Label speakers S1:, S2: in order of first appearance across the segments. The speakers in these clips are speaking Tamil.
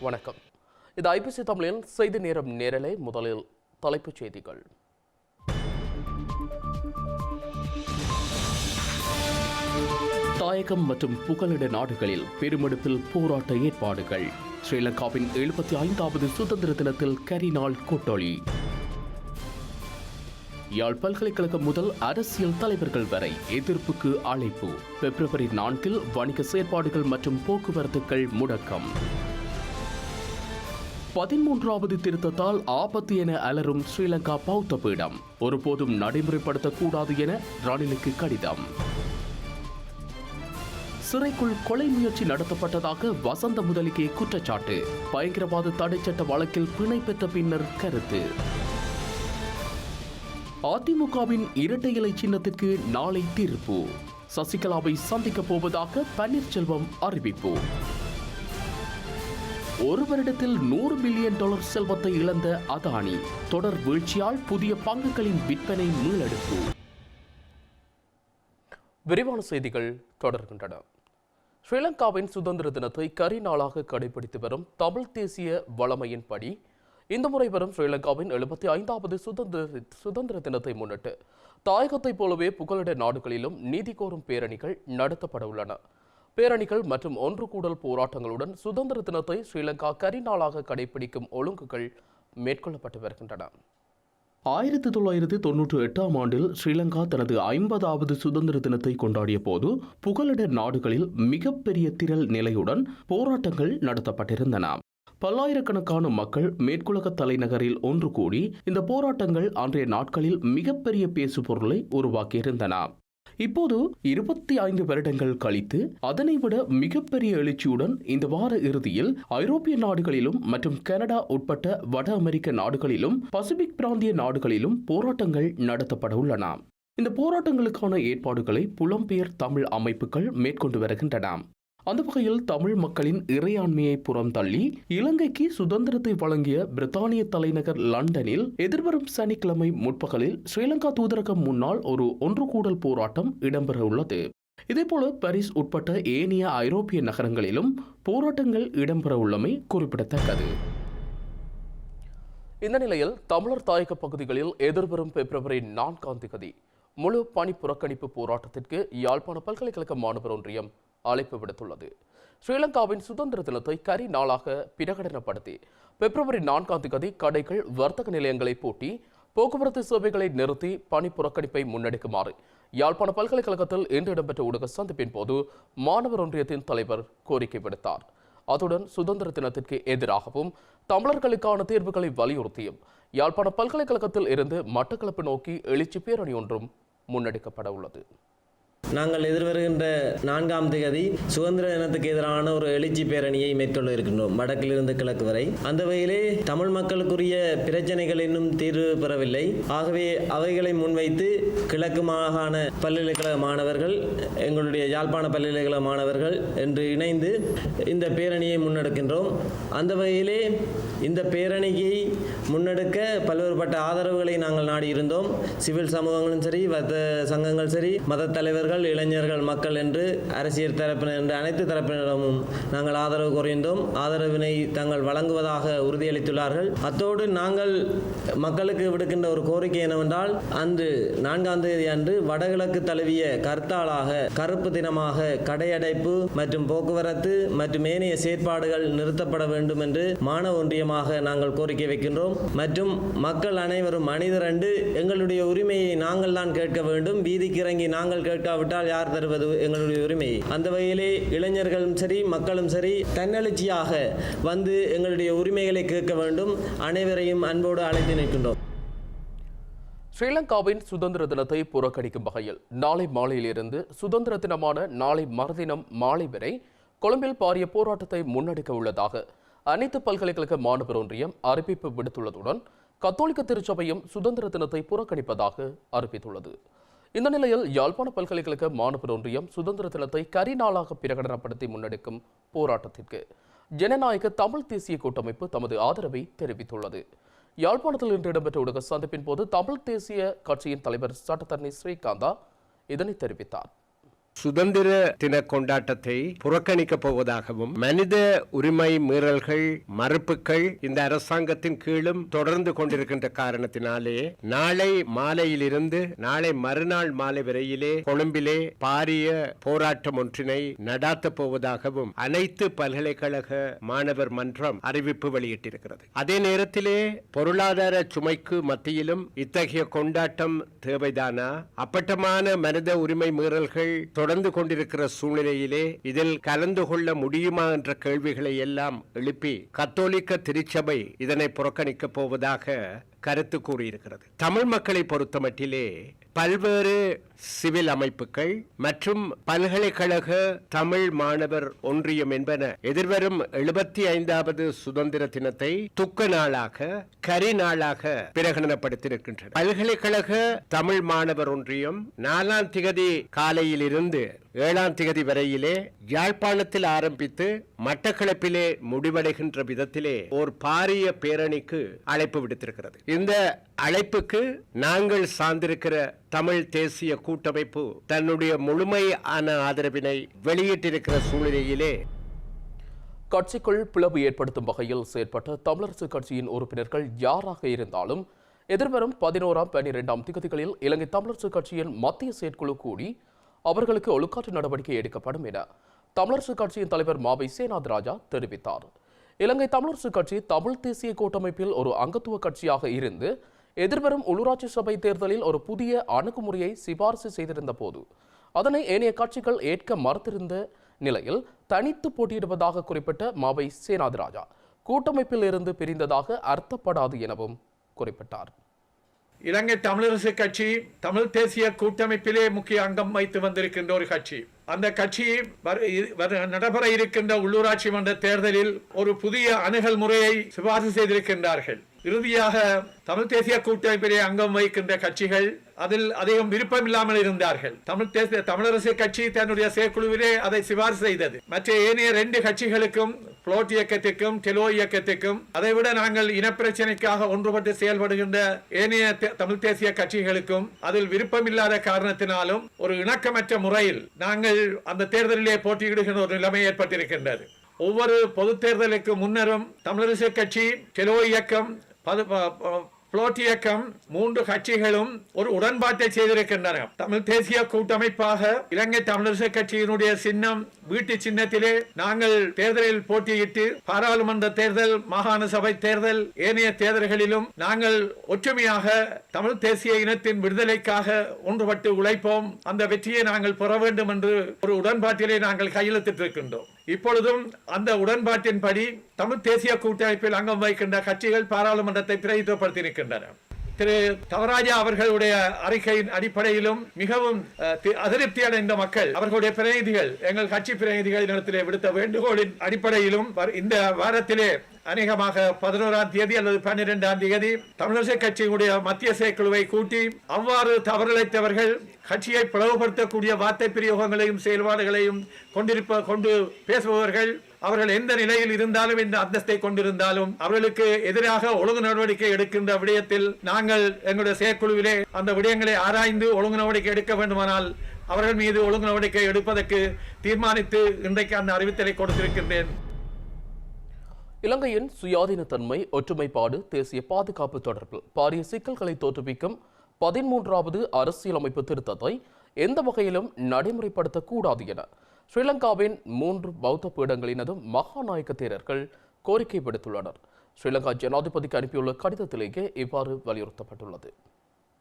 S1: வணக்கம். இது ஐபிசி தமிழின் செய்தி நேரம் நேரலை. முதலில் தலைப்புச் செய்திகள். தாயகம் மற்றும் புகலிட நாடுகளில் பெருமெடுப்பில் போராட்ட ஏற்பாடுகள். ஸ்ரீலங்காவின் 75வது சுதந்திர தினத்தில் கரிநாள் கூட்டொளி. யாழ் பல்கலைக்கழகம் முதல் அரசியல் தலைவர்கள் வரை எதிர்ப்புக்கு அழைப்பு. பிப்ரவரி 4 வணிக செயற்பாடுகள் மற்றும் போக்குவரத்துகள் முடக்கம். 13வது திருத்தத்தால் ஆபத்து என அலரும் ஸ்ரீலங்கா பௌத்த பீடம். ஒருபோதும் நடைமுறைப்படுத்தக்கூடாது என ரணிலுக்கு கடிதம். சிறைக்குள் கொலை முயற்சி நடத்தப்பட்டதாக வசந்த முதலிகே குற்றச்சாட்டு. பயங்கரவாத தடைச்சட்ட வழக்கில் பிணை பெற்ற பின்னர் கருத்து. அதிமுகவின் இரட்டை இலை சின்னத்திற்கு நாளை தீர்ப்பு. சசிகலாவை சந்திக்கப் போவதாக பன்னீர்செல்வம் அறிவிப்பு. ஒரு வருடத்தில் $100 பில்லியன் செல்வத்தை இழந்த அதானி. தொடர் வீழ்ச்சியால் புதிய பங்குகளின் விற்பனை மீளெடுப்பு. விரிவான செய்திகள் தொடர்கின்றன. ஸ்ரீலங்காவின் சுதந்திர தினத்தை கரிநாளாக கடைபிடித்து வரும் தமிழ் தேசிய வழமையின்படி இந்த முறை வரும் ஸ்ரீலங்காவின் 75வது சுதந்திர தினத்தை முன்னிட்டு தாயகத்தைப் போலவே புகலிட நாடுகளிலும் நீதி கோரும் பேரணிகள் நடத்தப்பட உள்ளன. பேரணிகள் மற்றும் ஒன்று கூடல் போராட்டங்களுடன் சுதந்திர தினத்தை ஸ்ரீலங்கா கரிநாளாக கடைபிடிக்கும் ஒழுங்குகள் மேற்கொள்ளப்பட்டு வருகின்றன. 1998ஆம் ஆண்டில் ஸ்ரீலங்கா தனது 50வது சுதந்திர தினத்தை கொண்டாடிய போது புகலிட நாடுகளில் மிகப்பெரிய திரள் நிலையுடன் போராட்டங்கள் நடத்தப்பட்டிருந்தன. பல்லாயிரக்கணக்கான மக்கள் மேற்குலக தலைநகரில் ஒன்று கூடி இந்த போராட்டங்கள் அன்றைய நாட்களில் மிகப்பெரிய பேசுபொருளை உருவாக்கியிருந்தன. இப்போது 25 வருடங்கள் கழித்து அதனை விட மிகப்பெரிய எழுச்சியுடன் இந்த வார இறுதியில் ஐரோப்பிய நாடுகளிலும் மற்றும் கனடா உட்பட்ட வட அமெரிக்க நாடுகளிலும் பசிபிக் பிராந்திய நாடுகளிலும் போராட்டங்கள் நடத்தப்பட உள்ளன. இந்த போராட்டங்களுக்கான ஏற்பாடுகளை புலம்பெயர் தமிழ் அமைப்புகள் மேற்கொண்டு வருகின்றன. அந்த வகையில் தமிழ் மக்களின் இறையாண்மையை புறம் தள்ளி இலங்கைக்கு சுதந்திரத்தை வழங்கிய பிரித்தானிய தலைநகர் லண்டனில் எதிர்வரும் சனிக்கிழமை முற்பகலில் ஸ்ரீலங்கா தூதரகம் முன்னால் ஒரு ஒன்று கூடல் போராட்டம் இடம்பெற உள்ளது. இதேபோல பாரிஸ் உட்பட்ட ஏனைய ஐரோப்பிய நகரங்களிலும் போராட்டங்கள் இடம்பெற உள்ளமை குறிப்பிடத்தக்கது. இந்த நிலையில் தமிழர் தாயக பகுதிகளில் எதிர்வரும் பிப்ரவரி 4 முழு பணி புறக்கணிப்பு போராட்டத்திற்கு யாழ்ப்பாண பல்கலைக்கழக மாணவர் ஒன்றியம் அழைப்பு விடுத்துள்ளது. ஸ்ரீலங்காவின் சுதந்திர தினத்தை கரி நாளாக பிரகடனப்படுத்தி பிப்ரவரி 4 கடைகள், வர்த்தக நிலையங்களை பூட்டி போக்குவரத்து சேவைகளை நிறுத்தி பணி புறக்கணிப்பை முன்னெடுக்குமாறு யாழ்ப்பாண பல்கலைக்கழகத்தில் இன்று இடம்பெற்ற ஊடக சந்திப்பின் போது மாணவர் ஒன்றியத்தின் தலைவர் கோரிக்கை விடுத்தார். அத்துடன் சுதந்திர தினத்திற்கு எதிராகவும் தமிழர்களுக்கான தீர்வுகளை வலியுறுத்தியும் யாழ்ப்பாண பல்கலைக்கழகத்தில் இருந்து மட்டக்களப்பு நோக்கி எழுச்சி பேரணி ஒன்றும் முன்னெடுக்கப்பட உள்ளது.
S2: நாங்கள் எதிர்வருகின்ற 4ஆம் தேதி சுதந்திர தினத்துக்கு எதிரான ஒரு எழுச்சி பேரணியை மேற்கொள்ள இருக்கின்றோம், வடக்கிலிருந்து கிழக்கு வரை. அந்த வகையிலே தமிழ் மக்களுக்குரிய பிரச்சனைகள் இன்னும் தீர்வு பெறவில்லை. ஆகவே அவைகளை முன்வைத்து கிழக்கு மாகாண பல்கலைக்கழக மாணவர்கள், எங்களுடைய யாழ்ப்பாண பல்கலைக்கழக மாணவர்கள் என்று இணைந்து இந்த பேரணியை முன்னெடுக்கின்றோம். அந்த வகையிலே இந்த பேரணியை முன்னெடுக்க பல்வேறுபட்ட ஆதரவுகளை நாங்கள் நாடியிருந்தோம். சிவில் சமூகங்களும் சரி, வர்த்தக சங்கங்கள் சரி, மத தலைவர்கள், இளைஞர்கள், மக்கள் என்று அரசியல் தரப்பினர் என்று அனைத்து தரப்பினரிடமும் நாங்கள் ஆதரவு கோரியிருந்தோம். ஆதரவினை தாங்கள் வழங்குவதாக உறுதியளித்துள்ளார்கள். அத்தோடு நாங்கள் மக்களுக்கு விடுக்கின்ற ஒரு கோரிக்கை என்னவென்றால், அன்று 4ஆம் தேதி அன்று வடகிழக்கு தழுவிய கருத்தாளாக கருப்பு தினமாக கடையடைப்பு மற்றும் போக்குவரத்து மற்றும் ஏனைய செயற்பாடுகள் நிறுத்தப்பட வேண்டும் என்று மாணவ ஒன்றியமாக நாங்கள் கோரிக்கை வைக்கின்றோம். மற்றும் மக்கள் அனைவரும் அணிதிரண்டு எங்களுடைய உரிமையை நாங்கள் தான் கேட்க வேண்டும். வீதிக்கு இறங்கி நாங்கள் கேட்காவிட்டால் யார் தருவது எங்களுடைய உரிமையை? அந்த வகையிலே இளைஞர்களும் சரி, மக்களும் சரி தன்னெழுச்சியாக வந்து எங்களுடைய உரிமைகளை கேட்க வேண்டும். அனைவரையும் அன்போடு அழைத்து நிற்கின்றோம்.
S1: ஸ்ரீலங்காவின் சுதந்திர தினத்தை புறக்கணிக்கும் வகையில் நாளை மாலையிலிருந்து சுதந்திர தினமான நாளை மறுதினம் மாலை வரை கொழும்பில் பாரிய போராட்டத்தை முன்னெடுக்க உள்ளதாக அனைத்து பல்கலைக்கழக மாணவர் ஒன்றியம் அறிவிப்பு விடுத்துள்ளதுடன் கத்தோலிக்க திருச்சபையும் சுதந்திர தினத்தை புறக்கணிப்பதாக அறிவித்துள்ளது. இந்த நிலையில் யாழ்ப்பாண பல்கலைக்கழக மாணவர் ஒன்றியம் சுதந்திர தினத்தை கரிநாளாக பிரகடனப்படுத்தி முன்னெடுக்கும் போராட்டத்திற்கு ஜனநாயக தமிழ் தேசிய கூட்டமைப்பு தமது ஆதரவை தெரிவித்துள்ளது. யாழ்ப்பாணத்தில் இன்று இடம்பெற்ற ஊடக சந்திப்பின் போது தமிழ் தேசிய கட்சியின் தலைவர் சட்டத்தரணி ஸ்ரீகாந்தா இதனை தெரிவித்தார்.
S3: சுதந்திர தின கொண்டாட்டத்தை புறக்கணிக்கப் போவதாகவும் மனித உரிமை மீறல்கள் மறுப்புகள் இந்த அரசாங்கத்தின் கீழும் தொடர்ந்து கொண்டிருக்கின்ற காரணத்தினாலே நாளை மாலையிலிருந்து நாளை மறுநாள் மாலை வரையிலே கொழும்பிலே பாரிய போராட்டம் ஒன்றினை நடாத்தப் போவதாகவும் அனைத்து பல்கலைக்கழக மாணவர் மன்றம் அறிவிப்பு வெளியிட்டிருக்கிறது. அதே நேரத்திலே பொருளாதார சுமைக்கு மத்தியிலும் இத்தகைய கொண்டாட்டம் தேவைதானா? அப்பட்டமான மனித உரிமை மீறல்கள் தொடர்ந்து கொண்டிருக்கிற சூழ்நிலையிலே இதில் கலந்து கொள்ள முடியுமா என்ற கேள்விகளை எல்லாம் எழுப்பி கத்தோலிக்க திருச்சபை இதனை புறக்கணிக்கப் போவதாக கருத்து கூறியிருக்கிறது. தமிழ் மக்களை பொறுத்தமட்டிலே பல்வேறு சிவில் அமைப்புகள் மற்றும் பல்கலைக்கழக தமிழ் மாணவர் ஒன்றியம் என்பன எதிர்வரும் 75வது சுதந்திர தினத்தை துக்க நாளாக கரி நாளாக பிரகடனப்படுத்தியிருக்கின்றன. பல்கலைக்கழக தமிழ் மாணவர் ஒன்றியம் 4ஆம் திகதி காலையில் இருந்து 7ஆம் திகதி வரையிலே யாழ்ப்பாணத்தில் ஆரம்பித்து மட்டக்களப்பிலே முடிவடைகின்ற விதத்திலே ஒரு பாரிய பேரணிக்கு அழைப்பு விடுத்திருக்கிறது. இந்த அழைப்புக்கு நாங்கள் சார்ந்திருக்கிற தமிழ் தேசிய கூட்டமைப்பு தன்னுடைய முழுமையான ஆதரவினை வெளியிட்டிருக்கிற சூழ்நிலையிலே
S1: கட்சிக்குள் பிளவு ஏற்படுத்தும் வகையில் செயற்பட்ட தமிழரசு கட்சியின் உறுப்பினர்கள் யாராக இருந்தாலும் எதிர்வரும் 11ஆம் 12ஆம் திகதிகளில் இலங்கை தமிழரசு கட்சியின் மத்திய செயற்குழு கூடி அவர்களுக்கு ஒழுக்காற்று நடவடிக்கை எடுக்கப்படும் என தமிழரசு கட்சியின் தலைவர் மாவை சேனாத் ராஜா தெரிவித்தார். இலங்கை தமிழரசு கட்சி தமிழ் தேசிய கூட்டமைப்பில் ஒரு அங்கத்துவ கட்சியாக இருந்து எதிர்வரும் உள்ளூராட்சி சபை தேர்தலில் ஒரு புதிய அணுகுமுறையை சிபாரிசு செய்திருந்த போது அதனை ஏனைய கட்சிகள் ஏற்க மறுத்திருந்த நிலையில் தனித்து போட்டியிடுவதாக குறிப்பிட்ட மாவை சேனாத் ராஜா கூட்டமைப்பில் இருந்து பிரிந்ததாக அர்த்தப்படாது எனவும் குறிப்பிட்டார்.
S4: இலங்கை தமிழரசு கட்சி தமிழ் தேசிய கூட்டமைப்பிலே முக்கிய அங்கம் வைத்து வந்திருக்கின்ற ஒரு கட்சி. அந்த கட்சி நடைபெற இருக்கின்ற உள்ளூராட்சி மன்ற தேர்தலில் ஒரு புதிய அணுகல் முறையை சிபாரிசு செய்திருக்கின்றார்கள். இறுதியாக தமிழ் தேசிய கூட்டமைப்பிலே அங்கம் வகிக்கின்ற கட்சிகள் அதில் அதிகம் விருப்பம் இல்லாமல் இருந்தார்கள். தமிழரசு கட்சி தன்னுடைய செயற்குழுவிலே அதை சிபாரிசு செய்தது. மற்ற ஏனைய 2 கட்சிகளுக்கும் புளோட் இயக்கத்துக்கும் டெலோ இயக்கத்துக்கும் அதைவிட நாங்கள் இனப்பிரச்சனைக்காக ஒன்றுபட்டு செயல்படுகின்ற ஏனைய தமிழ் தேசிய கட்சிகளுக்கும் அதில் விருப்பம் இல்லாத காரணத்தினாலும் ஒரு இணக்கமற்ற முறையில் நாங்கள் அந்த தேர்தலிலே போட்டியிடுகின்ற ஒரு நிலைமை ஏற்பட்டிருக்கின்றது. ஒவ்வொரு பொது தேர்தலுக்கு முன்னரும் தமிழரசு கட்சி டெலோ இயக்கம் புளோட் இயக்கம் 3 கட்சிகளும் ஒரு உடன்பாட்டை செய்திருக்கின்றன. தமிழ் தேசிய கூட்டமைப்பாக இலங்கை தமிழரசு கட்சியினுடைய சின்னம் வீட்டு சின்னத்திலே நாங்கள் தேர்தலில் போட்டியிட்டு பாராளுமன்ற தேர்தல் மாகாண சபை தேர்தல் ஏனைய தேர்தல்களிலும் நாங்கள் ஒற்றுமையாக தமிழ் தேசிய இனத்தின் விடுதலைக்காக ஒன்றுபட்டு உழைப்போம், அந்த வெற்றியை நாங்கள் பெற வேண்டும் என்று ஒரு உடன்பாட்டிலே நாங்கள் கையெழுத்திட்டிருக்கின்றோம். இப்பொழுதும் அந்த உடன்பாட்டின்படி தமிழ் தேசிய கூட்டமைப்பில் அங்கம் வகிக்கின்ற கட்சிகள் பாராளுமன்றத்தை பிரதிநிதித்துவப்படுத்தியிருக்கின்றன. திரு தவராஜா அவர்களுடைய அறிக்கையின் அடிப்படையிலும் மிகவும் அதிருப்தி அடைந்த மக்கள் அவர்களுடைய பிரதிநிதிகள் எங்கள் கட்சி பிரதிநிதிகள் இடத்திலே விடுத்த வேண்டுகோளின் அடிப்படையிலும் இந்த வாரத்திலே அநேகமாக 11ஆம் தேதி அல்லது 12ஆம் தேதி தமிழரசு கட்சியினுடைய மத்திய செயற்குழுவை கூட்டி அவ்வாறு தவறிழைத்தவர்கள் கட்சியை பிளவுபடுத்தக்கூடிய வார்த்தை பிரயோகங்களையும் செயல்பாடுகளையும் கொண்டு பேசுபவர்கள் அவர்கள் எந்த நிலையில் இருந்தாலும் இந்த அந்தஸ்தை கொண்டிருந்தாலும் அவர்களுக்கு எதிராக ஒழுங்கு நடவடிக்கை எடுக்கின்ற விடயத்தில் நாங்கள் எங்களுடைய செயற்குழுவிலே அந்த விடயங்களை ஆராய்ந்து ஒழுங்கு நடவடிக்கை எடுக்க வேண்டுமானால் அவர்கள் மீது ஒழுங்கு நடவடிக்கை எடுப்பதற்கு தீர்மானித்து இன்றைக்கு அந்த அறிவித்தலை கொடுத்திருக்கின்றேன்.
S1: இலங்கையின் சுயாதீனத்தன்மை ஒற்றுமைப்பாடு தேசிய பாதுகாப்பு தொடர்பில் பாரிய சிக்கல்களை தோற்றுவிக்கும் 13வது அரசியலமைப்பு திருத்தத்தை எந்த வகையிலும் நடைமுறைப்படுத்தக்கூடாது என ஸ்ரீலங்காவின் 3 பௌத்த பீடங்களினதும் மகாநாயக்க தேரர்கள் கோரிக்கை விடுத்துள்ளனர். ஸ்ரீலங்கா ஜனாதிபதிக்கு அனுப்பியுள்ள கடிதத்திலேயே இவ்வாறு வலியுறுத்தப்பட்டுள்ளது.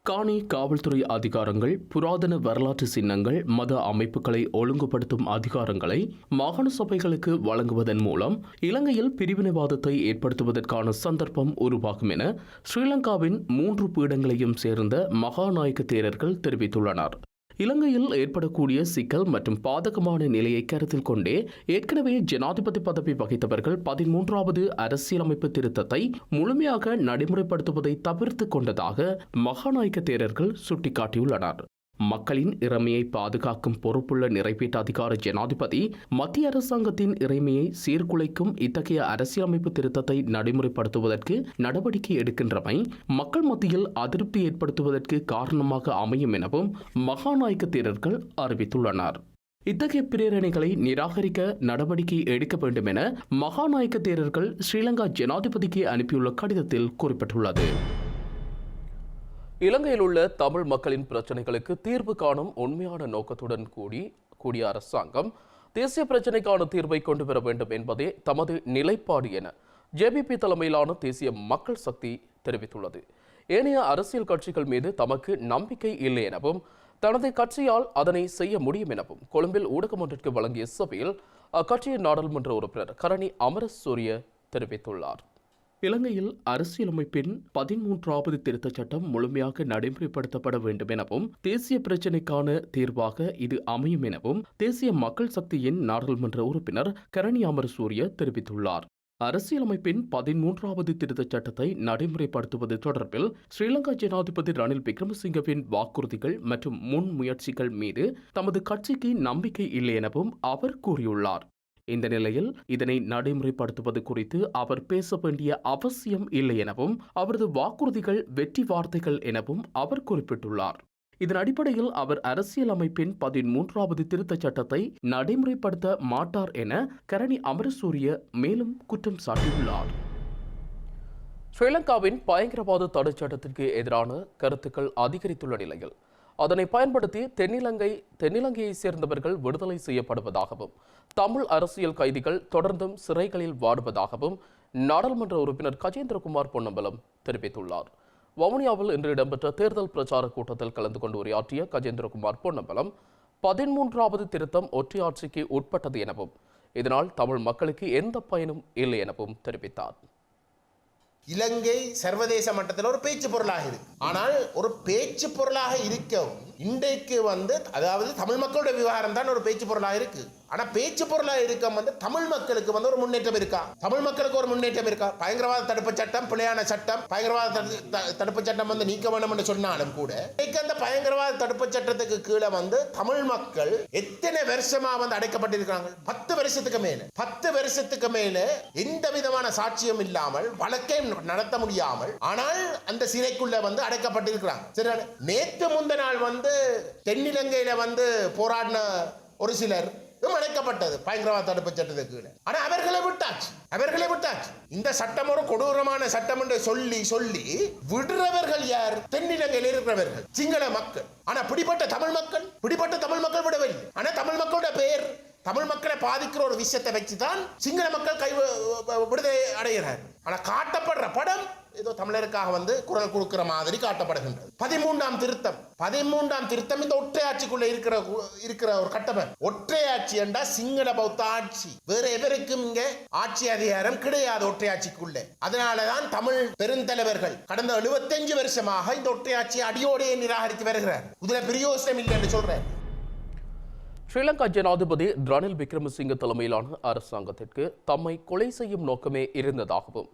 S1: காணி காவல்துறை அதிகாரங்கள், புராதன வரலாற்று சின்னங்கள், மத அமைப்புகளை ஒழுங்குபடுத்தும் அதிகாரங்களை மாகாண சபைகளுக்கு வழங்குவதன் மூலம் இலங்கையில் பிரிவினைவாதத்தை ஏற்படுத்துவதற்கான சந்தர்ப்பம் உருவாகும் என ஸ்ரீலங்காவின் 3 பீடங்களையும் சேர்ந்த மகாநாயக்க தேரர்கள் தெரிவித்துள்ளனர். இலங்கையில் ஏற்படக்கூடிய சிக்கல் மற்றும் பாதகமான நிலையை கருத்தில் கொண்டே ஏற்கனவே ஜனாதிபதி பதவி வகித்தவர்கள் 13வது அரசியலமைப்பு திருத்தத்தை முழுமையாக நடைமுறைப்படுத்துவதை தவிர்த்து கொண்டதாக மகாநாயக்க தேரர்கள் சுட்டிக்காட்டியுள்ளனர். மக்களின் இறைமையை பாதுகாக்கும் பொறுப்புள்ள நிறைவேற்று அதிகார ஜனாதிபதி மத்திய அரசாங்கத்தின் இறைமையை சீர்குலைக்கும் இத்தகைய அரசியலமைப்பு திருத்தத்தை நடைமுறைப்படுத்துவதற்கு நடவடிக்கை எடுக்கின்றமை மக்கள் மத்தியில் அதிருப்தி ஏற்படுத்துவதற்கு காரணமாக அமையும் எனவும் மகாநாயக்க தேரர்கள் அறிவித்துள்ளனர். இத்தகைய பிரேரணைகளை நிராகரிக்க நடவடிக்கை எடுக்க வேண்டும் என மகாநாயக்க தேரர்கள் ஸ்ரீலங்கா ஜனாதிபதிக்கு அனுப்பியுள்ள கடிதத்தில் குறிப்பிட்டுள்ளது. இலங்கையில் உள்ள தமிழ் மக்களின் பிரச்சினைகளுக்கு தீர்வு காணும் உண்மையான நோக்கத்துடன் கூடிய அரசாங்கம் தேசிய பிரச்சினைக்கான தீர்வை கொண்டு வர வேண்டும் என்பதே தமது நிலைப்பாடு என ஜேபிபி தலைமையிலான தேசிய மக்கள் சக்தி தெரிவித்துள்ளது. ஏனைய அரசியல் கட்சிகள் மீது தமக்கு நம்பிக்கை இல்லை எனவும் தனது கட்சியால் அதனை செய்ய முடியும் எனவும் கொழும்பில் ஊடகம் ஒன்றிற்கு வழங்கிய சபையில் அக்கட்சியின் நாடாளுமன்ற உறுப்பினர் கரணி அமரசூரிய தெரிவித்துள்ளார். இலங்கையில் அரசியலமைப்பின் 13வது திருத்தச் சட்டம் முழுமையாக நடைமுறைப்படுத்தப்பட வேண்டும் எனவும் தேசிய பிரச்சினைக்கான தீர்வாக இது அமையும் எனவும் தேசிய மக்கள் சக்தியின் நாடாளுமன்ற உறுப்பினர் கரணி அமரசூரிய தெரிவித்துள்ளார். அரசியலமைப்பின் 13வது திருத்தச் சட்டத்தை நடைமுறைப்படுத்துவது தொடர்பில் ஸ்ரீலங்கா ஜனாதிபதி ரணில் விக்ரமசிங்கவின் வாக்குறுதிகள் மற்றும் முன்முயற்சிகள் மீது தமது கட்சிக்கு நம்பிக்கை இல்லை எனவும் அவர் கூறியுள்ளார். இந்த நிலையில் இதனை நடைமுறைப்படுத்துவது குறித்து அவர் பேச வேண்டிய அவசியம் இல்லை எனவும் அவரது வாக்குறுதிகள் வெற்றி வார்த்தைகள் எனவும் அவர் குறிப்பிட்டுள்ளார். இதன் அடிப்படையில் அவர் அரசியலமைப்பின் 13வது திருத்தச் சட்டத்தை நடைமுறைப்படுத்த மாட்டார் என கரணி அமரசூரிய மேலும் குற்றம் சாட்டியுள்ளார். ஸ்ரீலங்காவின் பயங்கரவாத தடை சட்டத்திற்கு எதிரான கருத்துக்கள் அதிகரித்துள்ள நிலையில் அதனை பயன்படுத்தி தென்னிலங்கையை சேர்ந்தவர்கள் விடுதலை செய்யப்படுவதாகவும் தமிழ் அரசியல் கைதிகள் தொடர்ந்தும் சிறைகளில் வாடுவதாகவும் நாடாளுமன்ற உறுப்பினர் கஜேந்திரகுமார் பொன்னம்பலம் தெரிவித்துள்ளார். வவுனியாவில் இன்று இடம்பெற்ற தேர்தல் பிரச்சார கூட்டத்தில் கலந்து கொண்டு உரையாற்றிய கஜேந்திரகுமார் பொன்னம்பலம் 13வது திருத்தம் ஒற்றையாட்சிக்கு உட்பட்டது எனவும் இதனால் தமிழ் மக்களுக்கு எந்த பயனும் இல்லை எனவும் தெரிவித்தார்.
S5: இலங்கை சர்வதேச மட்டத்தில் ஒரு பேச்சு பொருளாக இருக்கு. ஆனால் ஒரு பேச்சு பொருளாக இருக்கவும் இன்றைக்கு அதாவது தமிழ் மக்களுடைய விவகாரம் தான் ஒரு பேச்சு பொருளாக இருக்கு. ஆனா பேச்சு பொருளாக இருக்க தமிழ் மக்களுக்கு ஒரு முன்னேற்றம் இருக்கா? தமிழ் மக்களுக்கு ஒரு முன்னேற்றம் இருக்கா? பயங்கரவாத தடுப்பு சட்டம் பிழையான சட்டம், பயங்கரவாத தடுப்பு சட்டம் நீக்க வேண்டும் என்று சொன்னாலும் கூட அந்த பயங்கரவாத தடுப்பு சட்டத்துக்கு கீழே தமிழ் மக்கள் எத்தனை வருஷமா அடைக்கப்பட்டிருக்காங்க? 10 வருஷத்துக்கு மேல எந்த விதமான சாட்சியம் இல்லாமல் வழக்கை நடத்த முடியாமல் ஆனால் அந்த சிறைக்குள்ள அடைக்கப்பட்டிருக்கிறாங்க. சரி, நேற்று முந்த நாள் தென்னிலங்கையில போராடின ஒரு சிலர் அடைக்கப்பட்டது பயங்கரவாத தடுப்பு சட்டத்துக்கு கீழே. ஆனா அவர்களை விட்டாச்சு. இந்த சட்டம் ஒரு கொடூரமான சட்டம் என்று சொல்லி விடுறவர்கள் யார்? தென்னிலங்கையில் இருக்கிறவர்கள், சிங்கள மக்கள். ஆனா பிடிப்பட்ட தமிழ் மக்கள் விடவில்லை. ஆனா தமிழ் மக்களுடைய பெயர், தமிழ் மக்களை பாதிக்கிற ஒரு விஷயத்தை வச்சுதான் சிங்கள மக்கள் விடுதலை அடைகிறார். ஆனா காட்டப்படுற படம் ஏதோ தமிழருக்காக குரல் கொடுக்கிற மாதிரி காட்டப்படுகின்றது. 13ஆம் திருத்தம் இந்த ஒற்றையாட்சிக்குள்ள இருக்கிற ஒரு கட்டமைப்பு. ஒற்றையாட்சி என்றா சிங்கள பௌத்த ஆட்சி. வேற எவருக்கும் இங்க ஆட்சி அதிகாரம் கிடையாது ஒற்றையாட்சிக்குள்ள. அதனாலதான் தமிழ் பெருந்தலைவர்கள் கடந்த 75 வருஷமாக இந்த ஒற்றையாட்சியை அடியோடையே நிராகரித்து வருகிறார். இதுல பிரயோசனம் இல்லை என்று சொல்றேன்.
S1: ஸ்ரீலங்கா ஜனாதிபதி ரணில் விக்ரமசிங்க தலைமையிலான அரசாங்கத்திற்கு தம்மை கொலை செய்யும் நோக்கமே இருந்ததாகவும்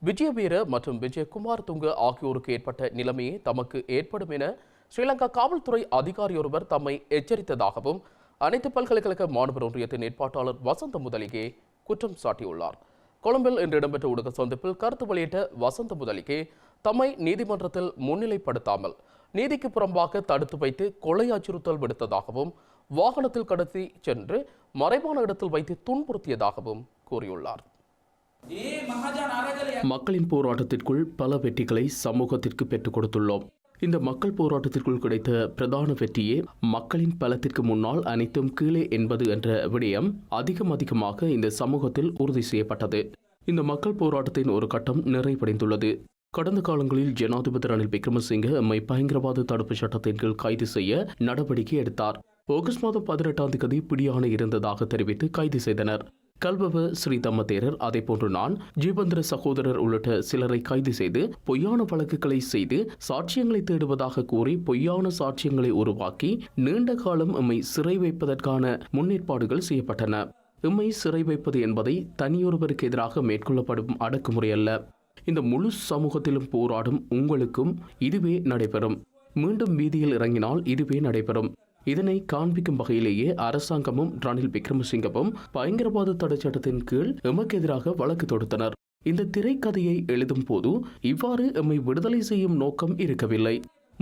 S1: விஜயவீர மற்றும் விஜயகுமார் துங்க ஆகியோருக்கு ஏற்பட்ட நிலைமையே தமக்கு ஏற்படும் என ஸ்ரீலங்கா காவல்துறை அதிகாரியொருவர் தம்மை எச்சரித்ததாகவும் அனைத்து பல்கலைக்கழக மாணவர் ஒன்றியத்தின் ஏற்பாட்டாளர் வசந்த முதலிகே குற்றம் சாட்டியுள்ளார். கொழும்பில் இன்று இடம்பெற்ற ஊடக சந்திப்பில் கருத்து வெளியிட்ட வசந்த முதலிகே தம்மை நீதிமன்றத்தில் முன்னிலைப்படுத்தாமல் நீதிக்கு புறம்பாக தடுத்து வைத்து கொலை அச்சுறுத்தல் விடுத்ததாகவும் வாகனத்தில் கடத்தி சென்று மறைவான இடத்தில் வைத்து துன்புறுத்தியதாகவும் கூறியுள்ளார். மக்களின் போராட்டத்திற்குள் பல வெற்றிகளை சமூகத்திற்கு பெற்றுக் கொடுத்துள்ளோம். இந்த மக்கள் போராட்டத்திற்குள் கிடைத்த பிரதான வெற்றியே மக்களின் பலத்திற்கு முன்னால் அனைத்தும் கீழே என்பது என்ற விடயம் அதிகமாக இந்த சமூகத்தில் உறுதி செய்யப்பட்டது. இந்த மக்கள் போராட்டத்தின் ஒரு கட்டம் நிறைவடைந்துள்ளது. கடந்த காலங்களில் ஜனாதிபதி ரணில் விக்ரமசிங்க எம்மை பயங்கரவாத தடுப்பு சட்டத்தின் கீழ் கைது செய்ய நடவடிக்கை எடுத்தார். ஆகஸ்ட் மாதம் 18ஆம் தேதி பிடியாணை இருந்ததாக தெரிவித்து கைது செய்தனர். கல்வவ ஸ்ரீதம்ம தேரர், அதேபோன்று நான், ஜீவந்திர சகோதரர் உள்ளிட்ட சிலரை கைது செய்து பொய்யான வழக்குகளை செய்து சாட்சியங்களை தேடுவதாக கூறி பொய்யான சாட்சியங்களை உருவாக்கி நீண்ட காலம் எம்மை சிறை வைப்பதற்கான முன்னேற்பாடுகள் செய்யப்பட்டன. எம்மை சிறை வைப்பது என்பதை தனியொருவருக்கு எதிராக மேற்கொள்ளப்படும் அடக்குமுறை அல்ல. இந்த முழு சமூகத்திலும் போராடும் உங்களுக்கும் இதுவே நடைபெறும். மீண்டும் வீதியில் இறங்கினால் இதுவே நடைபெறும். இதனை காண்பிக்கும் வகையிலேயே அரசாங்கமும் ரணில் விக்ரமசிங்கவும் பயங்கரவாத தடை சட்டத்தின் கீழ் எமக்கு எதிராக வழக்கு தொடுத்தனர். இந்த திரைக்கதையை எழுதும் போது இவ்வாறு எம்மை விடுதலை செய்யும் நோக்கம் இருக்கவில்லை.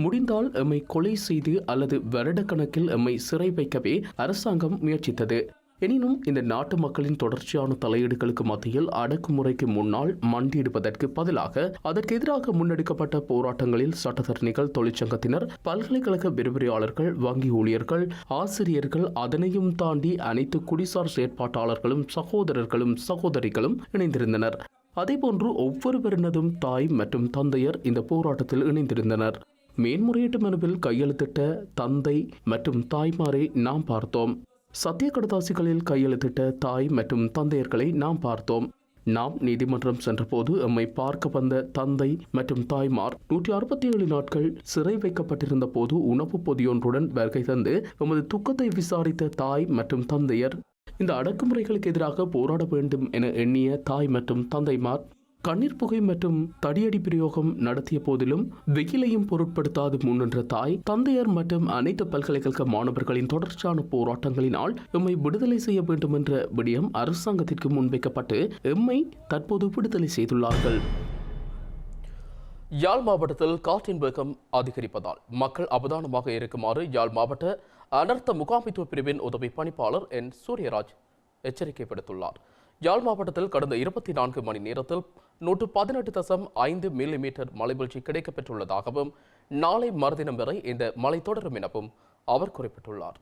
S1: முடிந்தால் எம்மை கொலை செய்து அல்லது வருடக்கணக்கில் எம்மை சிறை வைக்கவே அரசாங்கம் முயற்சித்தது. எனினும் இந்த நாட்டு மக்களின் தொடர்ச்சியான தலையீடுகளுக்கு மத்தியில் அடக்குமுறைக்கு முன்னால் மண்டியிடுவதற்கு பதிலாக அதற்கு எதிராக முன்னெடுக்கப்பட்ட போராட்டங்களில் சட்டத்தரணிகள், தொழிற்சங்கத்தினர், பல்கலைக்கழக விரிவுரையாளர்கள், வங்கி ஊழியர்கள், ஆசிரியர்கள், அதனையும் தாண்டி அனைத்து குடிசார் செயற்பாட்டாளர்களும், சகோதரர்களும் சகோதரிகளும் இணைந்திருந்தனர். அதேபோன்று ஒவ்வொருவரினதும் தாய் மற்றும் தந்தையர் இந்த போராட்டத்தில் இணைந்திருந்தனர். மேன்முறையீட்டு மனுவில் கையெழுத்திட்ட தந்தை மற்றும் தாய்மாரை நாம் பார்த்தோம். சத்திய கடதாசிகளில் கையெழுத்திட்ட தாய் மற்றும் தந்தையர்களை நாம் பார்த்தோம். நாம் நீதிமன்றம் சென்றபோது எம்மை பார்க்க வந்த தந்தை மற்றும் தாய்மார் 167 நாட்கள் சிறை வைக்கப்பட்டிருந்த போது உணவு பொதியொன்றுடன் வருகை தந்து எமது துக்கத்தை விசாரித்த தாய் மற்றும் தந்தையர், இந்த அடக்குமுறைகளுக்கு எதிராக போராட வேண்டும் என எண்ணிய தாய் மற்றும் தந்தைமார், கண்ணீர் புகை மற்றும் தடியடி பிரயோகம் நடத்திய போதிலும் வெயிலையும் பொருட்படுத்தாது முன்னின்ற தாய், தந்தையர் மற்றும் அனைத்து பல்கலைக்கழக மாணவர்களின் தொடர்ச்சியான போராட்டங்களினால் எம்மை விடுதலை செய்ய வேண்டும் என்ற விடயம் அரசாங்கத்திற்கு முன்வைக்கப்பட்டு எம்மை தற்போது விடுதலை செய்துள்ளார்கள். யாழ் மாவட்டத்தில் காற்றின் வேகம் அதிகரிப்பதால் மக்கள் அவதானமாக இருக்குமாறு யாழ் மாவட்ட அனர்த்த முகாமைத்துவ பிரிவின் உதவி பணிப்பாளர் என் சூரியராஜ் எச்சரிக்கை விடுத்துள்ளார். யாழ் மாவட்டத்தில் கடந்த 24 மணி நேரத்தில் 118.5 மில்லிமீட்டர் மழைவீழ்ச்சி கிடைக்கப்பெற்றுள்ளதாகவும் நாளை மறுதினம் வரை இந்த மழை தொடரும் எனவும் அவர் குறிப்பிட்டுள்ளார்.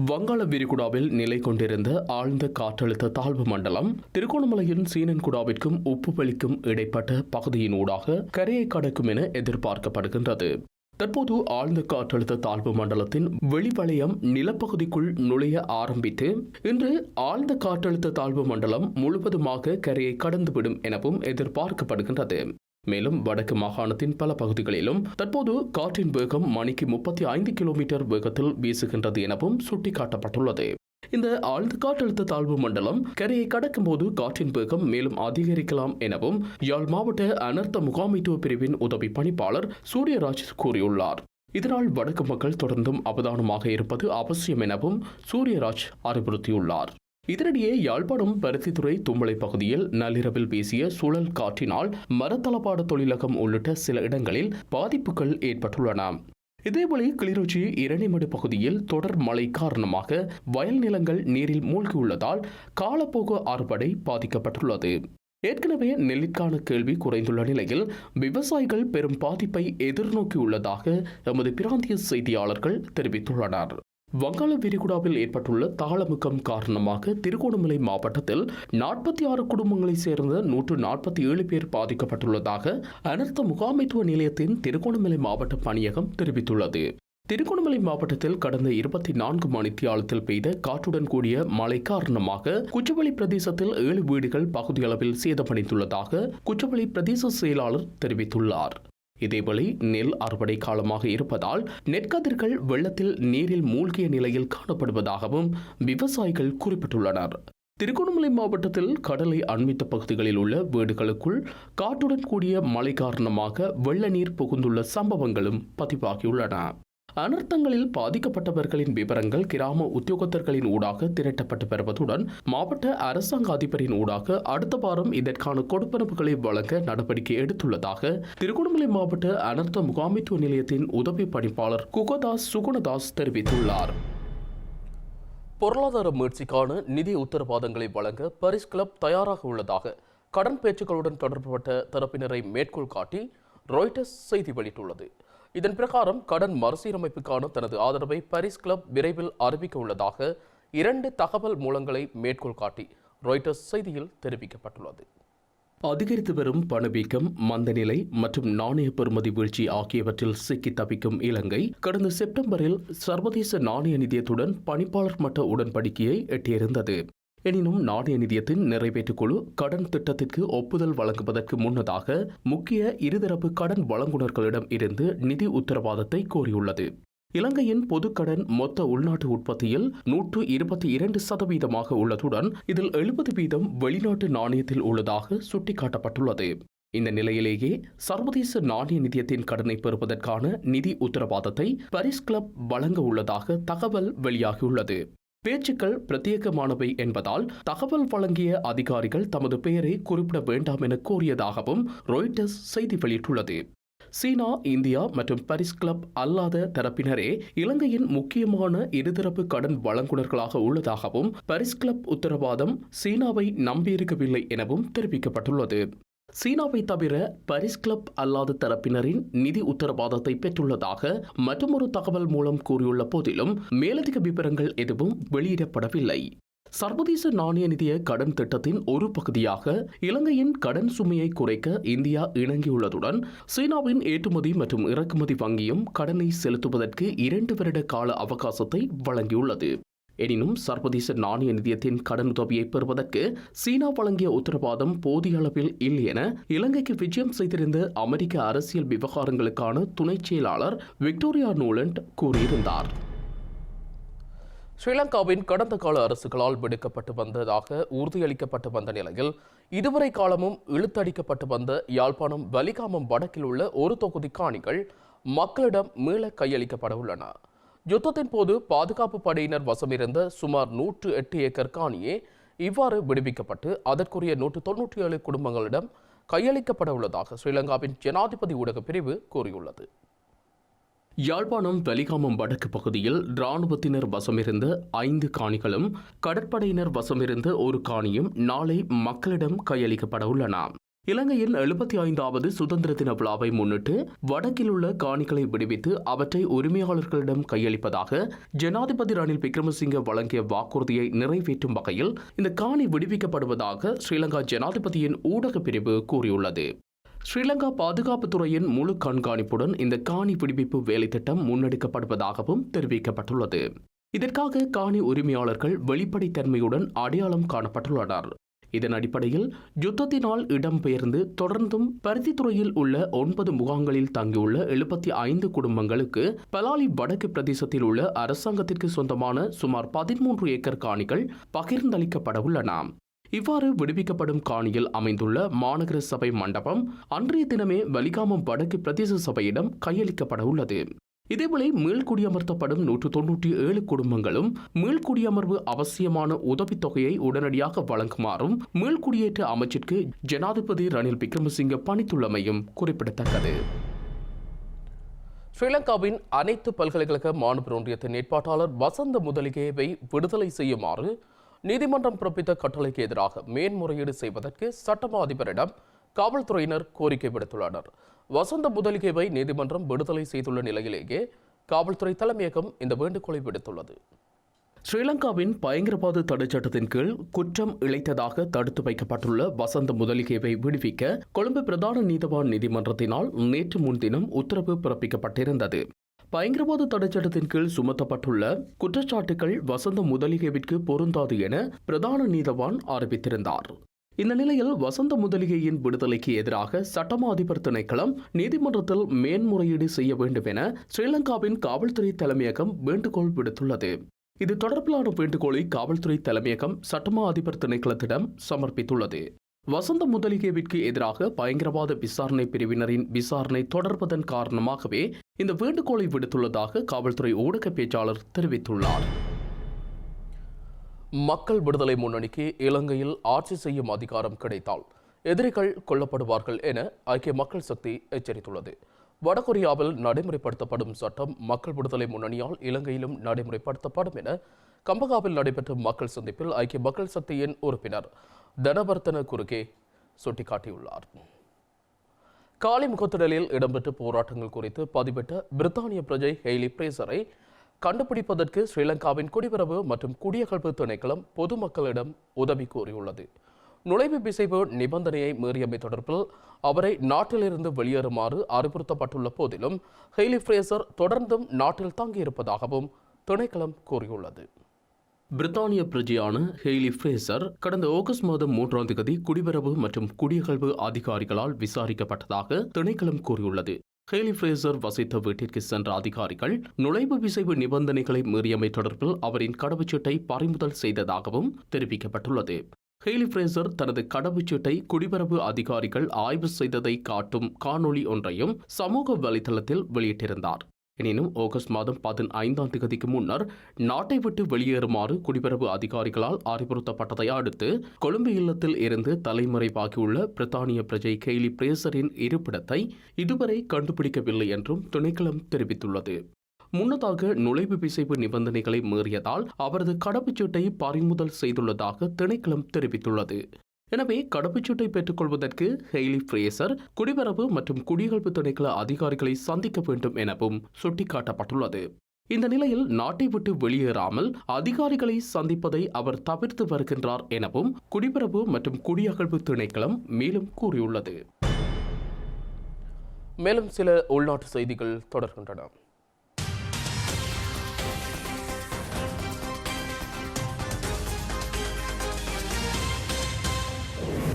S1: வங்காள விரிகுடாவில் நிலை கொண்டிருந்த ஆழ்ந்த காற்றழுத்த தாழ்வு மண்டலம் திருகோணமலையின் சீனன்குடாவிற்கும் உப்புவெளிக்கும் இடைப்பட்ட பகுதியினூடாக கரையை கடக்கும் என எதிர்பார்க்கப்படுகின்றது. தற்போது ஆழ்ந்த காற்றழுத்த தாழ்வு மண்டலத்தின் வெளிவளையம் நிலப்பகுதிக்குள் நுழைய ஆரம்பித்து இன்று ஆழ்ந்த காற்றழுத்த தாழ்வு மண்டலம் முழுவதுமாக கரையை கடந்துவிடும் எனவும் எதிர்பார்க்கப்படுகின்றது. மேலும் வடக்கு மாகாணத்தின் பல பகுதிகளிலும் தற்போது காற்றின் வேகம் மணிக்கு 35 கிலோமீட்டர் வேகத்தில் வீசுகின்றது எனவும் சுட்டிக்காட்டப்பட்டுள்ளது. இந்த ஆழ்ந்த காற்றழுத்த தாழ்வு மண்டலம் கரையை கடக்கும் போது காற்றின் வேகம் மேலும் அதிகரிக்கலாம் எனவும் யாழ் மாவட்ட அனர்த்த முகாமைத்துவ பிரிவின் உதவி பணிப்பாளர் சூரியராஜ் கூறியுள்ளார். இதனால் வடக்கு மக்கள் தொடர்ந்தும் அவதானமாக இருப்பது அவசியம் எனவும் சூரியராஜ் அறிவுறுத்தியுள்ளார். இதனிடையே யாழ்ப்பாணம் பருத்தித்துறை தும்பளை பகுதியில் நள்ளிரவில் வீசிய சுழல் காற்றினால் மரத்தளபாட தொழிலகம் உள்ளிட்ட சில இடங்களில் பாதிப்புகள் ஏற்பட்டுள்ளன. இதேபோல கிளிநொச்சி இரணிமடு பகுதியில் தொடர் மழை காரணமாக வயல் நிலங்கள் நீரில் மூழ்கியுள்ளதால் காலப்போக அறுவடை பாதிக்கப்பட்டுள்ளது. ஏற்கனவே நெல்லிற்கான கேள்வி குறைந்துள்ள நிலையில் விவசாயிகள் பெரும் பாதிப்பை எதிர்நோக்கியுள்ளதாக எமது பிராந்திய செய்தியாளர்கள் தெரிவித்துள்ளனர். வங்காள விரிகுடாவில் ஏற்பட்டுள்ள தாளமுக்கம் காரணமாக திருகோணமலை மாவட்டத்தில் 46 குடும்பங்களைச் சேர்ந்த 147 பேர் பாதிக்கப்பட்டுள்ளதாக அனர்த்த முகாமைத்துவ நிலையத்தின் திருகோணமலை மாவட்ட பணியகம் தெரிவித்துள்ளது. திருகோணமலை மாவட்டத்தில் கடந்த 24 மணித்தியாலத்தில் பெய்த காற்றுடன் கூடிய மழை காரணமாக குச்சவெளி பிரதேசத்தில் 7 வீடுகள் பகுதியளவில் சேதமடைந்துள்ளதாக குச்சவெளி பிரதேச செயலாளர் தெரிவித்துள்ளார். இதேவேளை நெல் அறுவடை காலமாக இருப்பதால் நெற்கதிர்கள் வெள்ளத்தில் நீரில் மூழ்கிய நிலையில் காணப்படுவதாகவும் விவசாயிகள் குறிப்பிட்டுள்ளனர். திருகோணமலை மாவட்டத்தில் கடலை அண்மித்த பகுதிகளில் உள்ள வீடுகளுக்குள் காற்றுடன் கூடிய மழை காரணமாக வெள்ள நீர் புகுந்துள்ள சம்பவங்களும் பதிவாகியுள்ளன. அனர்த்தங்களில் பாதிக்கப்பட்டவர்களின் விவரங்கள் கிராம உத்தியோகத்தர்களின் ஊடாக திரட்டப்பட்டு வருவதுடன் மாவட்ட அரசாங்க அதிபரின் ஊடாக அடுத்த வாரம் இதற்கான கொடுப்பனவுகளை வழங்க நடவடிக்கை எடுத்துள்ளதாக திருகோணமலை மாவட்ட அனர்த்த முகாமைத்துவ நிலையத்தின் உதவி பணிப்பாளர் சுகுணதாஸ் தெரிவித்துள்ளார். பொருளாதார மீட்சிக்கான நிதி உத்தரவாதங்களை வழங்க பரிஸ் கிளப் தயாராக உள்ளதாக கடன் பேச்சுக்களுடன் தொடர்புபட்ட தரப்பினரை மேற்கோள் காட்டி ராய்ட்டர்ஸ் செய்தி வெளியிட்டுள்ளது. இதன் பிரகாரம் கடன் மறுசீரமைப்புக்கான தனது ஆதரவை பரிஸ் கிளப் விரைவில் அறிவிக்க உள்ளதாக 2 தகவல் மூலங்களை மேற்கோள் காட்டி ராய்ட்டர்ஸ் செய்தியில் தெரிவிக்கப்பட்டுள்ளது. அதிகரித்து வரும் பணவீக்கம், மந்தநிலை மற்றும் நாணய பெறுமதி வீழ்ச்சி ஆகியவற்றில் சிக்கி தவிக்கும் இலங்கை கடந்த செப்டம்பரில் சர்வதேச நாணய நிதியத்துடன் பணிப்பாளர் மட்ட உடன்படிக்கையை எட்டியிருந்தது. எனினும் நாணய நிதியத்தின் நிறைவேற்றுக் குழு கடன் திட்டத்திற்கு ஒப்புதல் வழங்குவதற்கு முன்னதாக முக்கிய இருதரப்பு கடன் வழங்குநர்களிடம் இருந்து நிதி உத்தரவாதத்தை கோரியுள்ளது. இலங்கையின் பொதுக்கடன் மொத்த உள்நாட்டு உற்பத்தியில் 122% உள்ளதுடன் இதில் 70% வெளிநாட்டு நாணயத்தில் உள்ளதாக சுட்டிக்காட்டப்பட்டுள்ளது. இந்த நிலையிலேயே சர்வதேச நாணய நிதியத்தின் கடனை பெறுவதற்கான நிதி உத்தரவாதத்தை பரிஸ் கிளப் வழங்க உள்ளதாக தகவல் வெளியாகியுள்ளது. பேச்சுக்கள் பிரத்யேகமானவை என்பதால் தகவல் வழங்கிய அதிகாரிகள் தமது பெயரை குறிப்பிட வேண்டாம் என கோரியதாகவும் ராய்ட்டர்ஸ் செய்தி வெளியிட்டுள்ளது. சீனா, இந்தியா மற்றும் பாரிஸ் கிளப் அல்லாத தரப்பினரே இலங்கையின் முக்கியமான இருதரப்பு கடன் வழங்குனர்களாக உள்ளதாகவும் பாரிஸ் கிளப் உத்தரவாதம் சீனாவை நம்பியிருக்கவில்லை எனவும் தெரிவிக்கப்பட்டுள்ளது. சீனாவை தவிர பாரிஸ் கிளப் அல்லாத தரப்பினரின் நிதி உத்தரவாதத்தை பெற்றுள்ளதாக மற்றொரு தகவல் மூலம் கூறியுள்ள போதிலும் மேலதிக விவரங்கள் எதுவும் வெளியிடப்படவில்லை. சர்வதேச நாணய நிதிய கடன் திட்டத்தின் ஒரு பகுதியாக இலங்கையின் கடன் சுமையை குறைக்க இந்தியா இணங்கியுள்ளதுடன் சீனாவின் ஏற்றுமதி மற்றும் இறக்குமதி வங்கியும் கடனை செலுத்துவதற்கு 2 வருட கால அவகாசத்தை வழங்கியுள்ளது. எனினும் சர்வதேச நாணய நிதியத்தின் கடனுதவியை பெறுவதற்கு சீனா வழங்கிய உத்தரவாதம் போதிய அளவில் இல்லை என இலங்கைக்கு விஜயம் செய்திருந்த அமெரிக்க அரசியல் விவகாரங்களுக்கான துணை செயலாளர் விக்டோரியா நோலண்ட் கூறியிருந்தார். ஸ்ரீலங்காவின் கடந்த கால அரசுகளால் விடுக்கப்பட்டு வந்ததாக உறுதியளிக்கப்பட்டு வந்த நிலையில் இதுவரை காலமும் இழுத்தடிக்கப்பட்டு வந்த யாழ்ப்பாணம் வலிகாமம் வடக்கில் உள்ள ஒரு தொகுதி காணிகள் மக்களிடம் மீள கையளிக்கப்பட உள்ளன. யுத்தத்தின் போது பாதுகாப்பு படையினர் வசமிருந்த சுமார் 108 ஏக்கர் காணியே இவ்வாறு விடுவிக்கப்பட்டு அதற்குரிய 197 குடும்பங்களிடம் கையளிக்கப்பட உள்ளதாக ஸ்ரீலங்காவின் ஜனாதிபதி ஊடக பிரிவு கூறியுள்ளது. யாழ்ப்பாணம் வலிகாமம் வடக்கு பகுதியில் இராணுவத்தினர் வசமிருந்த 5 காணிகளும் கடற்படையினர் வசமிருந்த ஒரு காணியும் நாளை மக்களிடம் கையளிக்கப்பட உள்ளன. இலங்கையின் 75வது சுதந்திர தின விழாவை முன்னிட்டு வடக்கில் உள்ள காணிகளை விடுவித்து அவற்றை உரிமையாளர்களிடம் கையளிப்பதாக ஜனாதிபதி ரணில் விக்ரமசிங்க வழங்கிய வாக்குறுதியை நிறைவேற்றும் வகையில் இந்த காணி விடுவிக்கப்படுவதாக ஸ்ரீலங்கா ஜனாதிபதியின் ஊடக பிரிவு கூறியுள்ளது. ஸ்ரீலங்கா பாதுகாப்புத்துறையின் முழு கண்காணிப்புடன் இந்த காணி விடுவிப்பு வேலை திட்டம் முன்னெடுக்கப்படுவதாகவும் தெரிவிக்கப்பட்டுள்ளது. இதற்காக காணி உரிமையாளர்கள் வெளிப்படைத்தன்மையுடன் அடையாளம் காணப்பட்டுள்ளனர். இதன் அடிப்படையில் யுத்தத்தினால் இடம்பெயர்ந்து தொடர்ந்தும் பருத்தித்துறையில் உள்ள 9 முகாம்களில் தங்கியுள்ள 75 குடும்பங்களுக்கு பலாலி வடக்கு பிரதேசத்தில் உள்ள அரசாங்கத்திற்கு சொந்தமான சுமார் 13 ஏக்கர் காணிகள் பகிர்ந்தளிக்கப்பட உள்ளன. இவ்வாறு விடுவிக்கப்படும் காணியில் அமைந்துள்ள மாநகர சபை மண்டபம் அன்றைய தினமே வலிகாமம் வடக்கு பிரதேச சபையிடம் கையளிக்கப்பட உள்ளது. இதேவேளை மீள்குடியமர்த்தப்படும் 197 குடும்பங்களும் மீள்குடியமர்வு அவசியமான உதவித்தொகையை உடனடியாக வழங்குமாறும் மீள்குடியேற்ற அமைச்சிற்கு ஜனாதிபதி ரணில் விக்ரமசிங்க பணித்துள்ளமையும் குறிப்பிடத்தக்கது. ஸ்ரீலங்காவின் அனைத்து பல்கலைக்கழக மாணவர் ஒன்றியத்தின் ஏற்பாட்டாளர் வசந்த முதலிகேவை விடுதலை செய்யுமாறு நீதிமன்றம் பிறப்பித்த கட்டளைக்கு எதிராக மேன்முறையீடு செய்வதற்கு சட்டமா அதிபரிடம் காவல்துறையினர் கோரிக்கை விடுத்துள்ளனர். வசந்த முதலிகேவை நீதிமன்றம் விடுதலை செய்துள்ள நிலையிலேயே காவல்துறை தலைமையகம் இந்த வேண்டுகோளை விடுத்துள்ளது. ஸ்ரீலங்காவின் பயங்கரவாத தடைச்சட்டத்தின் கீழ் குற்றம் இழைத்ததாக தடுத்து வைக்கப்பட்டுள்ள வசந்த முதலிகேவை விடுவிக்க கொழும்பு பிரதான நீதவான் நீதிமன்றத்தினால் நேற்று முன்தினம் உத்தரவு பிறப்பிக்கப்பட்டிருந்தது. பயங்கரவாத தடைச்சட்டத்தின் கீழ் சுமத்தப்பட்டுள்ள குற்றச்சாட்டுகள் வசந்த முதலிகேவிற்கு பொருந்தாது என பிரதான நீதவான் அறிவித்திருந்தார். இந்த நிலையில் வசந்த முதலிகையின் விடுதலைக்கு எதிராக சட்டமா அதிபர் திணைக்களம் நீதிமன்றத்தில் மேன்முறையீடு செய்ய வேண்டும் என ஸ்ரீலங்காவின் காவல்துறை தலைமையகம் வேண்டுகோள் விடுத்துள்ளது. இது தொடர்பிலான வேண்டுகோளை காவல்துறை தலைமையகம் சட்டமா அதிபர் திணைக்களத்திடம் சமர்ப்பித்துள்ளது. வசந்த முதலிகேவிற்கு எதிராக பயங்கரவாத விசாரணை பிரிவினரின் விசாரணை தொடர்வதன் காரணமாகவே இந்த வேண்டுகோளை விடுத்துள்ளதாக காவல்துறை ஊடக பேச்சாளர் தெரிவித்துள்ளார். மக்கள் விடுதலை முன்னணிக்கு இலங்கையில் ஆட்சி செய்யும் அதிகாரம் கிடைத்தால் எதிரிகள் கொல்லப்படுவார்கள் என ஐக்கிய மக்கள் சக்தி எச்சரித்துள்ளது. வடகொரியாவில் நடைமுறைப்படுத்தப்படும் சட்டம் மக்கள் விடுதலை முன்னணியால் இலங்கையிலும் நடைமுறைப்படுத்தப்படும் என கம்பகாவில் நடைபெற்ற மக்கள் சந்திப்பில் ஐக்கிய மக்கள் சக்தியின் உறுப்பினர் தனவர்த்தன குறுகே சுட்டிக்காட்டியுள்ளார். காலி முகத்திடலில் இடம்பெற்ற போராட்டங்கள் குறித்து பதிவிட்ட பிரித்தானிய பிரஜை ஹெய்லி பிரேசரை கண்டுபிடிப்பதற்கு ஸ்ரீலங்காவின் குடிவரவு மற்றும் குடியகல்வு திணைக்களம் பொதுமக்களிடம் உதவி கோரியுள்ளது. நுழைவு விசைவு நிபந்தனையை மீறியமை தொடர்பில் அவரை நாட்டிலிருந்து வெளியேறுமாறு அறிவுறுத்தப்பட்டுள்ள போதிலும் ஹெய்லி பிரேசர் தொடர்ந்தும் நாட்டில் தங்கியிருப்பதாகவும் திணைக்களம் கூறியுள்ளது. பிரித்தானிய பிரஜையான ஹெய்லி பிரேசர் கடந்த ஆகஸ்ட் மாதம் 3ஆம் தேதி குடிவரவு மற்றும் குடியகல்வு அதிகாரிகளால் விசாரிக்கப்பட்டதாக திணைக்களம் கூறியுள்ளது. ஹெய்லி பிரேசர் வசித்த வீட்டிற்கு சென்ற அதிகாரிகள் நுழைவு விசைவு நிபந்தனைகளை மீறியமை தொடர்பில் அவரின் கடவுச்சீட்டை பறிமுதல் செய்ததாகவும் தெரிவிக்கப்பட்டுள்ளது. ஹெய்லி பிரேசர் தனது கடவுச்சீட்டை குடிவரவு அதிகாரிகள் ஆய்வு செய்ததை காட்டும் காணொளி ஒன்றையும் சமூக வலைதளத்தில் வெளியிட்டிருந்தார். எனினும் ஆகஸ்ட் மாதம் 15ஆம் தேதிக்கு முன்னர் நாட்டை விட்டு வெளியேறுமாறு குடிபரப்பு அதிகாரிகளால் அறிவுறுத்தப்பட்டதை அடுத்து கொழும்பு இல்லத்தில் இருந்து தலைமறைவாகியுள்ள பிரித்தானிய பிரஜை கெய்லி பிரேசரின் இருப்பிடத்தை இதுவரை கண்டுபிடிக்கவில்லை என்றும் திணைக்களம் தெரிவித்துள்ளது. முன்னதாக நுழைவு விசைப்பு நிபந்தனைகளை மீறியதால் அவரது கடவுச்சீட்டை பறிமுதல் செய்துள்ளதாக திணைக்களம் தெரிவித்துள்ளது. எனவே கடவுச்சீட்டை பெற்றுக் கொள்வதற்கு ஹெய்லி பிரேசர் குடிபரப்பு மற்றும் குடியகல்வு திணைக்கள அதிகாரிகளை சந்திக்க வேண்டும் எனவும் சுட்டிக்காட்டப்பட்டுள்ளது. இந்த நிலையில் நாட்டை விட்டு வெளியேறாமல் அதிகாரிகளை சந்திப்பதை அவர் தவிர்த்து வருகின்றார் எனவும் குடிபரப்பு மற்றும் குடியகல்வு திணைக்களம் மேலும் கூறியுள்ளது. மேலும் சில உள்நாட்டு செய்திகள் தொடர்கின்றன.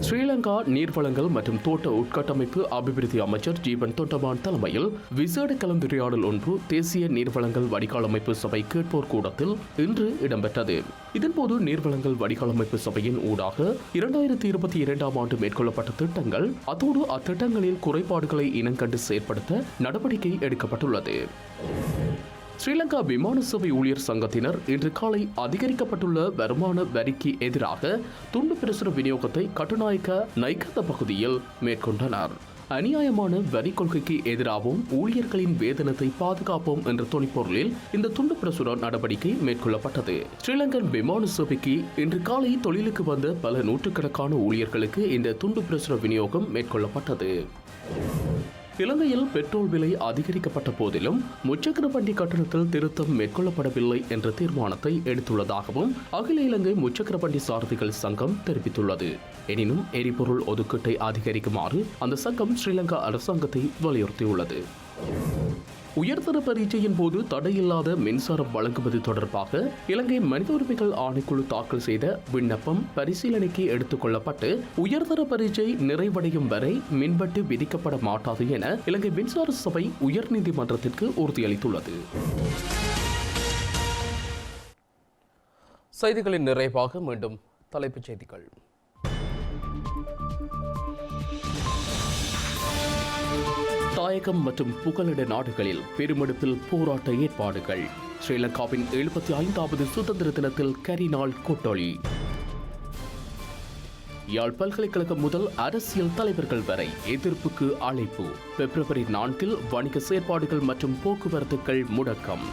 S1: ஸ்ரீலங்கா நீர்வளங்கள் மற்றும் தோட்ட உட்கட்டமைப்பு அபிவிருத்தி அமைச்சர் ஜீவன் தொண்டமான் தலைமையில் விசேட கலந்துரையாடல் ஒன்று தேசிய நீர்வளங்கள் வடிகாலமைப்பு சபை கேட்போர் கூடத்தில் இன்று இடம்பெற்றது. இதன்போது நீர்வளங்கள் வடிகாலமைப்பு சபையின் ஊடாக 2022ஆம் ஆண்டு மேற்கொள்ளப்பட்ட திட்டங்கள், அத்தோடு அத்திட்டங்களில் குறைபாடுகளை இனங்கண்டு செயற்படுத்த நடவடிக்கை எடுக்கப்பட்டுள்ளது. ஸ்ரீலங்கா விமான சேவை ஊழியர் சங்கத்தினர் இன்று காலை அதிகரிக்கப்பட்டுள்ள வருமான வரிக்கு எதிராக துண்டு பிரசுர விநியோகத்தை கட்டுநாயக்க நைக்கத்த பகுதியில் மேற்கொண்டனர். அநியாயமான வரி கொள்கைக்கு எதிராகவும் ஊழியர்களின் வேதனத்தை பாதுகாப்போம் என்ற துணிப்பொருளில் இந்த துண்டு பிரசுர நடவடிக்கை மேற்கொள்ளப்பட்டது. ஸ்ரீலங்கன் விமான சேவைக்கு இன்று காலை தொழிலுக்கு வந்த பல நூற்றுக்கணக்கான ஊழியர்களுக்கு இந்த துண்டு பிரசுர விநியோகம் மேற்கொள்ளப்பட்டது. இலங்கையில் பெட்ரோல் விலை அதிகரிக்கப்பட்ட போதிலும் முச்சக்கர வண்டி கட்டணத்தில் திருத்தம் மேற்கொள்ளப்படவில்லை என்ற தீர்மானத்தை எடுத்துள்ளதாகவும் அகில இலங்கை முச்சக்கர வண்டி சாரதிகள் சங்கம் தெரிவித்துள்ளது. எனினும் எரிபொருள் ஒதுக்கீட்டை அதிகரிக்குமாறு அந்த சங்கம் ஸ்ரீலங்கா அரசாங்கத்தை வலியுறுத்தியுள்ளது. உயர்தர பரீட்சையின் போது தடையில்லாத மின்சாரம் வழங்குவது தொடர்பாக இலங்கை மனித உரிமைகள் ஆணைக்குழு தாக்கல் செய்த விண்ணப்பம் பரிசீலனைக்கு எடுத்துக் கொள்ளப்பட்டு உயர்தர பரீட்சை நிறைவடையும் வரை மின்வெட்டு விதிக்கப்பட மாட்டாது என இலங்கை மின்சார சபை உயர்நீதிமன்றத்திற்கு உறுதியளித்துள்ளது. செய்திகளின் நிறைவாக மீண்டும் தலைப்புச் செய்திகள். தாயகம் மற்றும் புகலிட நாடுகளில் பெருமெடுப்பில் போராட்ட ஏற்பாடுகள். ஸ்ரீலங்காவின் 75வது சுதந்திர தினத்தில் கரிநாள் கூட்டொளி. யாழ் பல்கலைக்கழகம் முதல் அரசியல் தலைவர்கள் வரை எதிர்ப்புக்கு அழைப்பு. பிப்ரவரி 4 வணிக செயற்பாடுகள் மற்றும் போக்குவரத்துகள் முடக்கம்.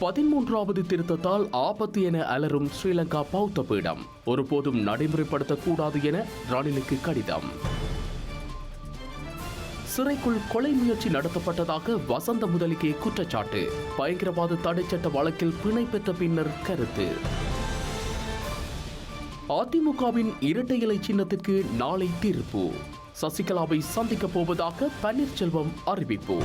S1: 13வது திருத்தத்தால் ஆபத்து என அலரும் ஸ்ரீலங்கா பௌத்த பீடம். ஒருபோதும் நடைமுறைப்படுத்தக்கூடாது என ரணிலுக்கு கடிதம். சிறைக்குள் கொலை முயற்சி நடத்தப்பட்டதாக வசந்த முதலிகே குற்றச்சாட்டு. பயங்கரவாத தடைச்சட்ட வழக்கில் பிணை பெற்ற பின்னர் கருத்து. அதிமுகவின் இரட்டை இலை சின்னத்திற்கு நாளை தீர்ப்பு. சசிகலாவை சந்திக்கப் போவதாக பன்னீர்செல்வம் அறிவிப்பு.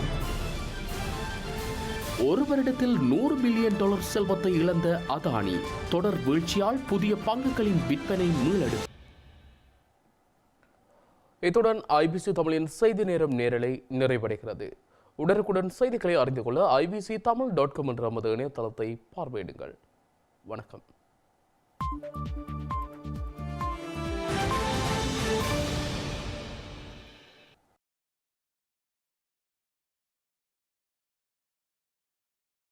S1: ஒரு வருடத்தில் $100 பில்லியன் செல்வத்தை இழந்த அதானி. தொடர் வீழ்ச்சியால் புதிய பங்குகளின் விற்பனை மீளெடுப்பு. இத்துடன் ஐபிசி தமிழின் செய்தி நேரம் நேரலை நிறைவடைகிறது. உடனுக்குடன் செய்திகளை அறிந்து கொள்ள ibctamil.com என்ற நமது இணையதளத்தை பார்வையிடுங்கள். வணக்கம்.